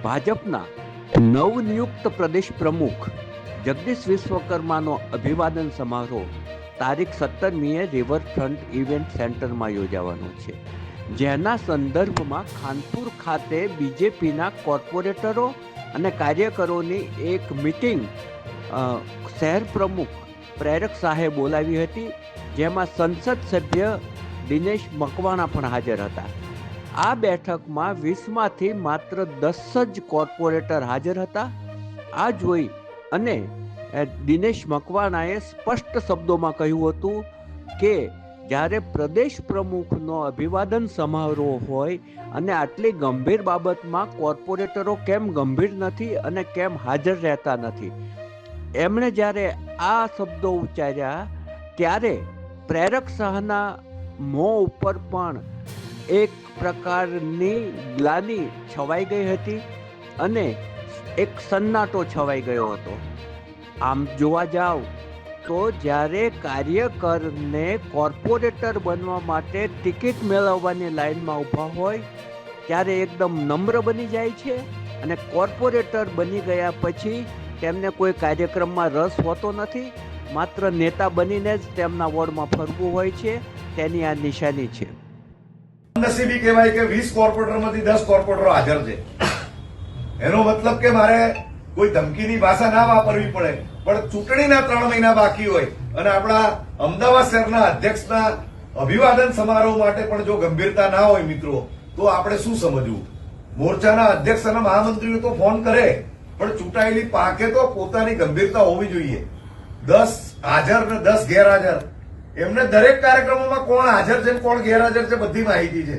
ભાજપના નવનિયુક્ત પ્રદેશ પ્રમુખ જગદીશ વિશ્વકર્માનો અભિવાદન સમારોહ તારીખ 17મીએ રિવરફ્રન્ટ ઇવેન્ટ સેન્ટરમાં યોજાવાનો છે, જેના સંદર્ભમાં ખાનપુર ખાતે બીજેપીના કોર્પોરેટરો અને કાર્યકરોની એક મિટિંગ શહેર પ્રમુખ પ્રેરક શાહે બોલાવી હતી, જેમાં સંસદ સભ્ય દિનેશ મકવાણા પણ હાજર હતા. આ બેઠકમાં 20માંથી માત્ર 10 જ કોર્પોરેટર હાજર હતા. આ જોઈ અને દિનેશ મકવાણાએ સ્પષ્ટ શબ્દોમાં કહ્યું હતું કે જ્યારે પ્રદેશ પ્રમુખનો અભિવાદન સમારોહ હોય અને આટલી ગંભીર બાબતમાં કોર્પોરેટરો કેમ ગંભીર નથી અને કેમ હાજર રહેતા નથી. એમણે જ્યારે આ શબ્દો ઉચ્ચાર્યા ત્યારે પ્રેરક શાહના મોં ઉપર પણ એક પ્રકારની ગ્લાનિ છવાઈ ગઈ હતી અને એક સન્નાટો છવાઈ ગયો હતો. આમ જોવા જાવ તો જ્યારે કાર્યકરને કોર્પોરેટર બનવા માટે ટિકિટ મેળવવાની લાઈનમાં ઊભા હોય ત્યારે એકદમ નમ્ર બની જાય છે અને કોર્પોરેટર બની ગયા પછી તેમને કોઈ કાર્યક્રમમાં રસ હોતો નથી, માત્ર નેતા બનીને જ તેમના વોર્ડમાં ફરવું હોય છે. તેની આ નિશાની છે. નસીબી કહેવાય કે 20 કોર્પોરેટરમાંથી 10 કોર્પોરેટરો હાજર છે. એનો મતલબ કે મારે કોઈ ધમકીની ભાષા ના વાપરવી પડે, પણ ચૂંટણીના 3 મહિના બાકી હોય અને આપણા અમદાવાદ શહેરના અધ્યક્ષના અભિવાદન સમારોહ માટે પણ જો ગંભીરતા ના હોય મિત્રો, તો આપણે શું સમજવું? મોરચાના અધ્યક્ષ અને મહામંત્રીઓ તો ફોન કરે, પણ ચૂંટાયેલી પાંખે તો પોતાની ગંભીરતા હોવી જોઈએ. 10 હાજર ને 10 ગેરહાજર, એમને દરેક કાર્યક્રમોમાં કોણ હાજર છે કોણ ગેરહાજર છે બધી માહિતી છે.